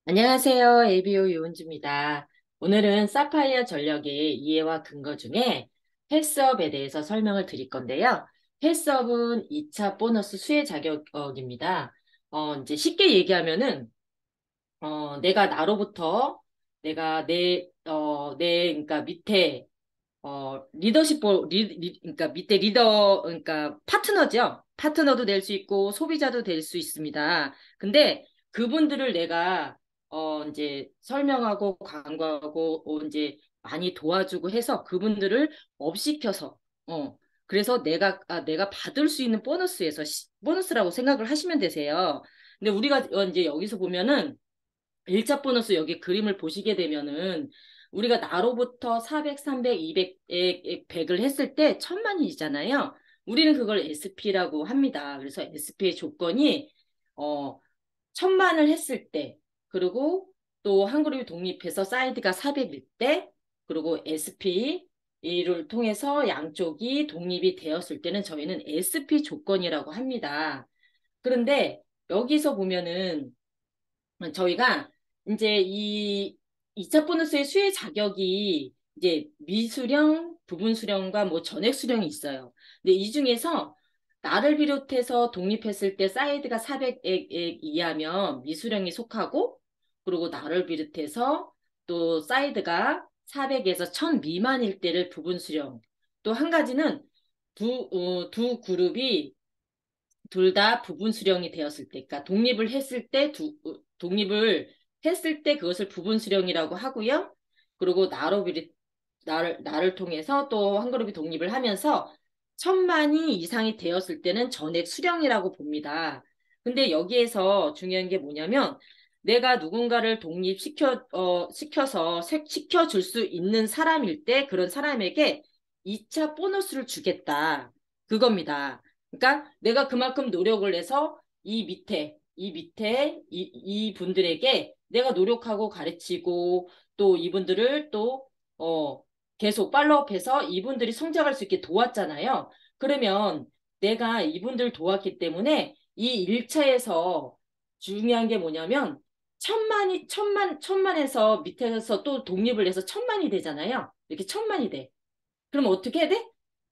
안녕하세요. ABO 유은주입니다. 오늘은 사파이어 전력의 이해와 근거 중에 패스업에 대해서 설명을 드릴 건데요. 패스업은 2차 보너스 수혜 자격입니다. 이제 쉽게 얘기하면은, 내가 나로부터 그러니까 밑에, 그러니까 밑에 리더, 그러니까 파트너죠. 파트너도 될 수 있고 소비자도 될 수 있습니다. 근데 그분들을 내가 이제 설명하고 광고하고 이제 많이 도와주고 해서 그분들을 업시켜서 그래서 내가 받을 수 있는 보너스라고 생각을 하시면 되세요. 근데 우리가 이제 여기서 보면은 1차 보너스 여기 그림을 보시게 되면은 우리가 나로부터 400, 300, 200, 100을 했을 때 1000만이잖아요. 우리는 그걸 SP라고 합니다. 그래서 SP의 조건이 어 1000만을 했을 때, 그리고 또 한 그룹이 독립해서 사이드가 400일 때, 그리고 SP를 통해서 양쪽이 독립이 되었을 때는 저희는 SP 조건이라고 합니다. 그런데 여기서 보면은 저희가 이제 이 2차 보너스의 수혜 자격이 이제 미수령, 부분 수령과 뭐 전액 수령이 있어요. 근데 이 중에서 나를 비롯해서 독립했을 때 사이드가 400에 이하면 미수령이 속하고, 그리고 나를 비롯해서 또 사이드가 400에서 1000 미만일 때를 부분 수령. 또 한 가지는 두 그룹이 둘 다 부분 수령이 되었을 때, 그러니까 독립을 했을 때 그것을 부분 수령이라고 하고요. 그리고 나를 통해서 또 한 그룹이 독립을 하면서 1000만이 이상이 되었을 때는 전액 수령이라고 봅니다. 근데 여기에서 중요한 게 뭐냐면 내가 누군가를 시켜서 시켜줄 수 있는 사람일 때 그런 사람에게 2차 보너스를 주겠다. 그겁니다. 그러니까 내가 그만큼 노력을 해서 이 분들에게 내가 노력하고 가르치고 또 이분들을 또, 계속 팔로우업해서 이분들이 성장할 수 있게 도왔잖아요. 그러면 내가 이분들 도왔기 때문에 이 1차에서 중요한 게 뭐냐면 천만에서 밑에서 또 독립을 해서 1000만이 되잖아요. 이렇게 1000만이 돼. 그럼 어떻게 해야 돼?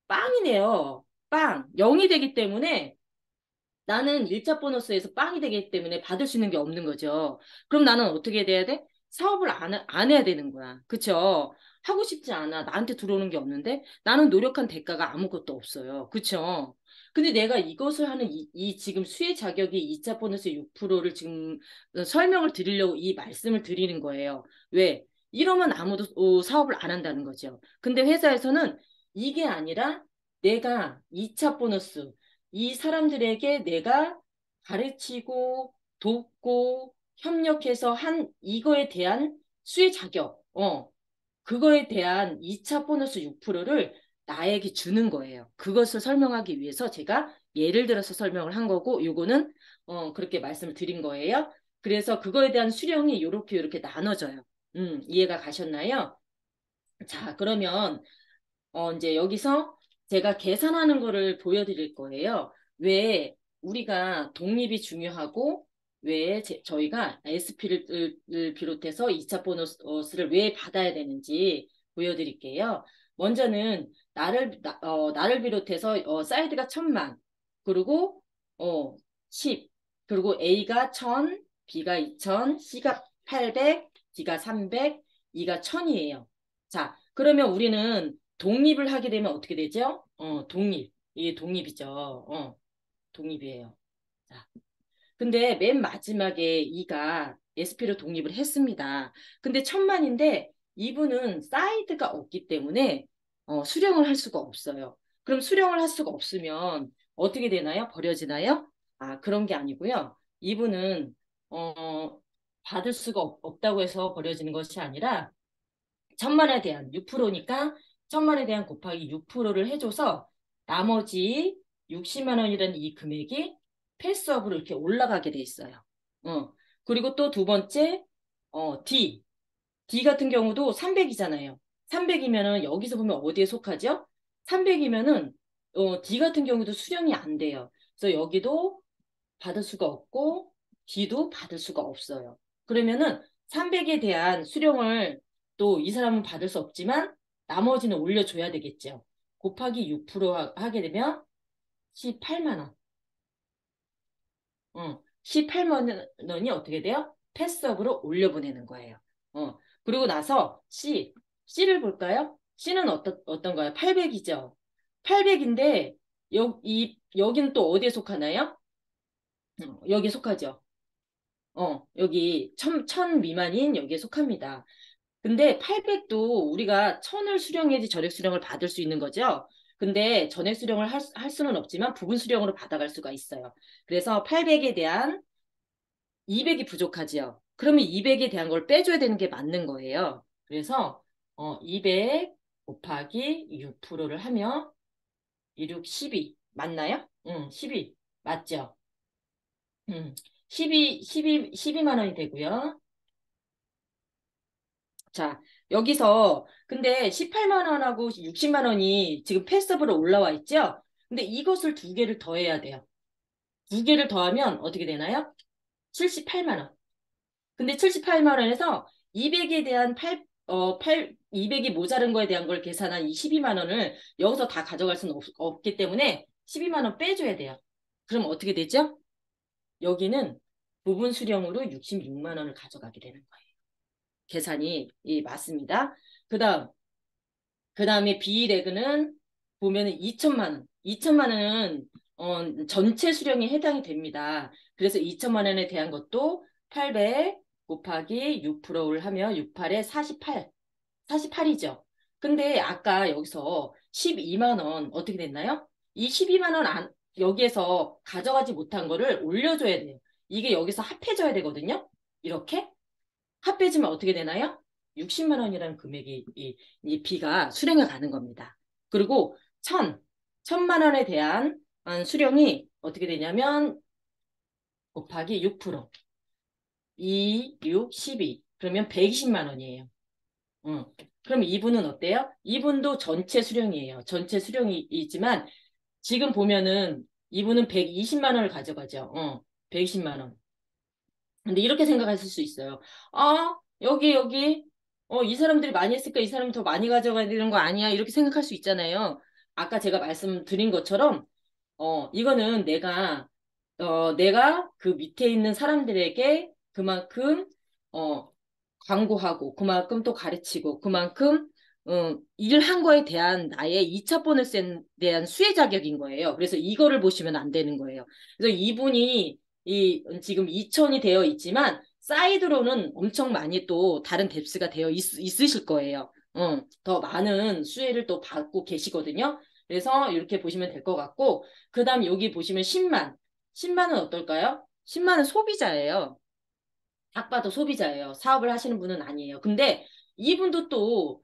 빵이 돼요. 빵. 0이 되기 때문에 나는 일자 보너스에서 빵이 되기 때문에 받을 수 있는 게 없는 거죠. 그럼 나는 어떻게 돼야 돼? 사업을 안 해야 되는 거야. 그쵸? 하고 싶지 않아. 나한테 들어오는 게 없는데 나는 노력한 대가가 아무것도 없어요. 그쵸? 근데 내가 이것을 하는 이 지금 수혜 자격이 2차 보너스 6%를 지금 설명을 드리려고 이 말씀을 드리는 거예요. 왜? 이러면 아무도 사업을 안 한다는 거죠. 근데 회사에서는 이게 아니라 내가 2차 보너스 이 사람들에게 내가 가르치고 돕고 협력해서 한 이거에 대한 수혜 자격, 그거에 대한 2차 보너스 6%를 나에게 주는 거예요. 그것을 설명하기 위해서 제가 예를 들어서 설명을 한 거고, 요거는, 그렇게 말씀을 드린 거예요. 그래서 그거에 대한 수령이 요렇게 나눠져요. 이해가 가셨나요? 자, 그러면 이제 여기서 제가 계산하는 거를 보여드릴 거예요. 왜 우리가 독립이 중요하고 왜 저희가 SP를 비롯해서 2차 보너스를 왜 받아야 되는지 보여드릴게요. 먼저는 나를 비롯해서 사이드가 1000만, 그리고 어, 10, 그리고 A가 1000, B가 2000, C가 800, D가 300, E가 1000이에요. 자, 그러면 우리는 독립을 하게 되면 어떻게 되죠? 독립. 이게 독립이죠. 독립이에요. 자, 근데 맨 마지막에 이가 SP로 독립을 했습니다. 근데 1000만인데 이분은 사이드가 없기 때문에 수령을 할 수가 없어요. 그럼 수령을 할 수가 없으면 어떻게 되나요? 버려지나요? 아, 그런 게 아니고요. 이분은 받을 수가 없다고 해서 버려지는 것이 아니라 천만에 대한 6%니까 천만에 대한 곱하기 6%를 해줘서 나머지 60만 원이라는 이 금액이 패스업으로 이렇게 올라가게 돼 있어요. 그리고 또 두 번째, D. D 같은 경우도 300이잖아요. 300이면은 여기서 보면 어디에 속하죠? 300이면은 D 같은 경우도 수령이 안 돼요. 그래서 여기도 받을 수가 없고 D도 받을 수가 없어요. 그러면은 300에 대한 수령을 또 이 사람은 받을 수 없지만 나머지는 올려줘야 되겠죠. 곱하기 6% 하게 되면 18만 원. 18만 원이 어떻게 돼요? 패스업으로 올려보내는 거예요. 그리고 나서 C를 볼까요? C는 어떤가요? 800이죠. 800인데, 여기는 또 어디에 속하나요? 여기에 속하죠. 여기 1000 미만인 여기에 속합니다. 근데 800도 우리가 1000을 수령해야지 전액 수령을 받을 수 있는 거죠. 근데 전액 수령을 할 수는 없지만 부분 수령으로 받아갈 수가 있어요. 그래서 800에 대한 200이 부족하지요. 그러면 200에 대한 걸 빼줘야 되는 게 맞는 거예요. 그래서 200 곱하기 6%를 하면 16, 12 맞나요? 응, 12 맞죠? 음, 12만 원이 되고요. 자, 여기서 근데 18만 원하고 60만 원이 지금 패스업으로 올라와 있죠? 근데 이것을 두 개를 더해야 돼요. 두 개를 더하면 어떻게 되나요? 78만 원. 근데 78만 원에서 200에 대한 200이 모자른 거에 대한 걸 계산한 이 12만 원을 여기서 다 가져갈 수는 없기 때문에 12만 원 빼줘야 돼요. 그럼 어떻게 되죠? 여기는 부분 수령으로 66만 원을 가져가게 되는 거예요. 계산이 맞습니다. 그 다음, 그 다음에 비레그는 보면은 2천만 원. 2천만 원은 전체 수령에 해당이 됩니다. 그래서 2천만 원에 대한 것도 800 곱하기 6%를 하면 68에 48. 48이죠. 근데 아까 여기서 12만 원 어떻게 됐나요? 이 12만 원 여기에서 가져가지 못한 거를 올려줘야 돼요. 이게 여기서 합해져야 되거든요. 이렇게. 합해지면 어떻게 되나요? 60만 원이라는 금액이 이 비가 수령에 가는 겁니다. 그리고 1000만 원에 대한 수령이 어떻게 되냐면 곱하기 6%, 2, 6, 12. 그러면 120만 원이에요. 응. 그럼 이분은 어때요? 이분도 전체 수령이에요. 전체 수령이지만 지금 보면은 이분은 120만 원을 가져가죠. 120만 원. 근데 이렇게 생각하실 수 있어요. 여기, 이 사람들이 많이 했으니까 이 사람이 더 많이 가져가야 되는 거 아니야? 이렇게 생각할 수 있잖아요. 아까 제가 말씀드린 것처럼, 이거는 내가 그 밑에 있는 사람들에게 그만큼, 어, 광고하고, 그만큼 또 가르치고, 그만큼, 일한 거에 대한 나의 2차 보너스에 대한 수혜 자격인 거예요. 그래서 이거를 보시면 안 되는 거예요. 그래서 이분이 지금 2천이 되어 있지만, 사이드로는 엄청 많이 또 다른 뎁스가 되어 있으실 거예요. 더 많은 수혜를 또 받고 계시거든요. 그래서 이렇게 보시면 될 것 같고, 그 다음 여기 보시면 10만. 10만은 어떨까요? 10만은 소비자예요. 딱 봐도 소비자예요. 사업을 하시는 분은 아니에요. 근데 이분도 또,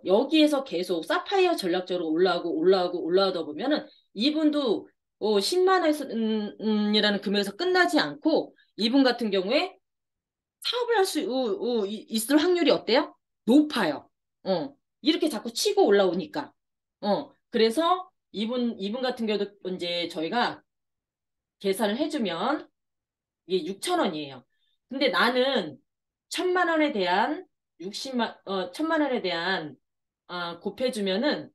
여기에서 계속 사파이어 전략적으로 올라가다 보면은 이분도 10만 원이라는 금액에서 끝나지 않고 이분 같은 경우에 사업을 할 수 있을 확률이 어때요? 높아요. 이렇게 자꾸 치고 올라오니까. 그래서 이분 같은 경우도 이제 저희가 계산을 해주면 이게 6천 원이에요. 근데 나는 1000만 원에 대한 1000만 원에 대한 곱해주면은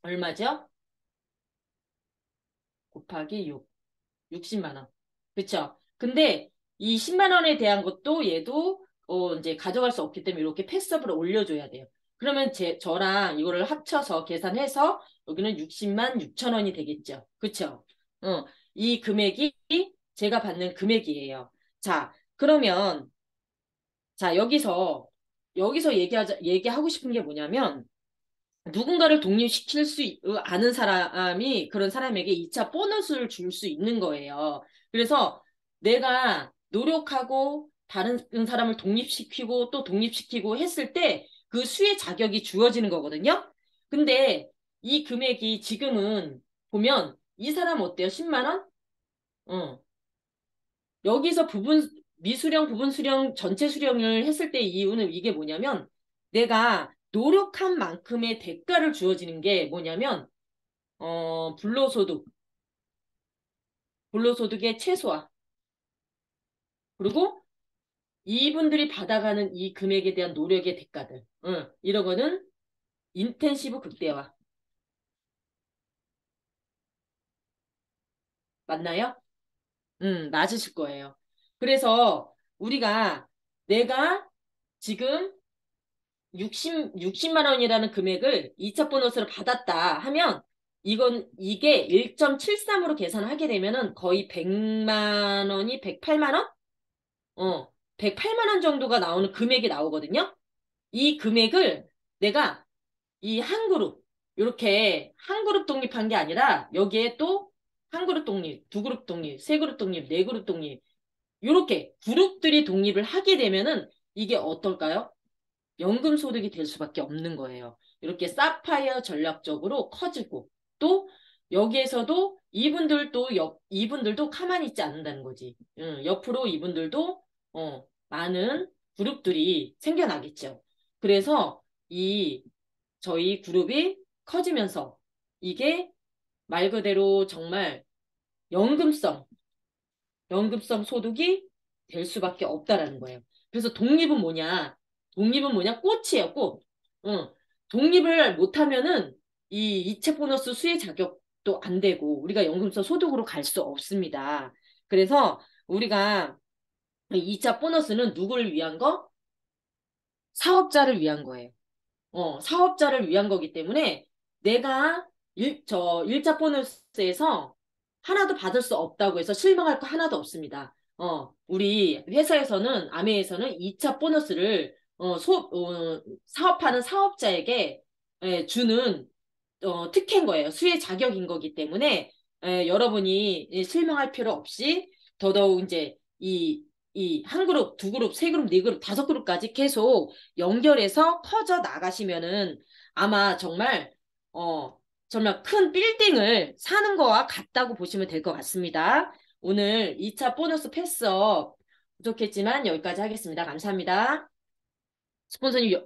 얼마죠? 곱하기 6, 60만 원. 그쵸? 근데 이 10만 원에 대한 것도 얘도 이제 가져갈 수 없기 때문에 이렇게 패스업으로 올려줘야 돼요. 그러면 저랑 이거를 합쳐서 계산해서 여기는 60만 6천 원이 되겠죠. 그쵸? 이 금액이 제가 받는 금액이에요. 자, 그러면 자, 여기서 얘기하고 싶은 게 뭐냐면, 누군가를 독립시킬 아는 사람이 그런 사람에게 2차 보너스를 줄 수 있는 거예요. 그래서 내가 노력하고 다른 사람을 독립시키고 또 독립시키고 했을 때 그 수의 자격이 주어지는 거거든요. 근데 이 금액이 지금은 보면 이 사람 어때요? 10만 원? 어. 여기서 미수령, 부분 수령, 전체 수령을 했을 때 이유는 이게 뭐냐면 내가 노력한 만큼의 대가를 주어지는 게 뭐냐면 불로소득, 불로소득의 최소화. 그리고 이분들이 받아가는 이 금액에 대한 노력의 대가들. 응, 이런 거는 인텐시브 극대화. 맞나요? 맞으실 거예요. 그래서 우리가 내가 지금 60만 원이라는 금액을 2차 보너스를 받았다 하면 이게 1.73으로 계산하게 되면은 거의 100만 원이 108만 원? 108만 원 정도가 나오는 금액이 나오거든요. 이 금액을 내가 이 한 그룹, 이렇게 한 그룹 독립한 게 아니라 여기에 또 한 그룹 독립, 두 그룹 독립, 세 그룹 독립, 네 그룹 독립, 이렇게 그룹들이 독립을 하게 되면은 이게 어떨까요? 연금 소득이 될 수밖에 없는 거예요. 이렇게 사파이어 전략적으로 커지고 또 여기에서도 이분들도 가만히 있지 않는다는 거지. 옆으로 이분들도 많은 그룹들이 생겨나겠죠. 그래서 이 저희 그룹이 커지면서 이게 말 그대로 정말 연금성 연금성 소득이 될 수밖에 없다라는 거예요. 그래서 독립은 뭐냐? 독립은 뭐냐? 꽃이에요, 꽃. 응. 독립을 못하면은 이 이체 보너스 수혜 자격도 안 되고 우리가 연금성 소득으로 갈 수 없습니다. 그래서 우리가 2차 보너스는 누구를 위한 거? 사업자를 위한 거예요. 사업자를 위한 거기 때문에 내가 일자 보너스에서 하나도 받을 수 없다고 해서 실망할 거 하나도 없습니다. 우리 회사에서는, 아메에서는 2차 보너스를, 사업하는 사업자에게 주는, 특혜인 거예요. 수혜 자격인 거기 때문에, 여러분이 실망할 필요 없이 더더욱 이제 이 한 그룹, 두 그룹, 세 그룹, 네 그룹, 다섯 그룹까지 계속 연결해서 커져 나가시면은 아마 정말 큰 빌딩을 사는 거와 같다고 보시면 될 것 같습니다. 오늘 2차 보너스 패스업 부족했지만 여기까지 하겠습니다. 감사합니다. 스폰서님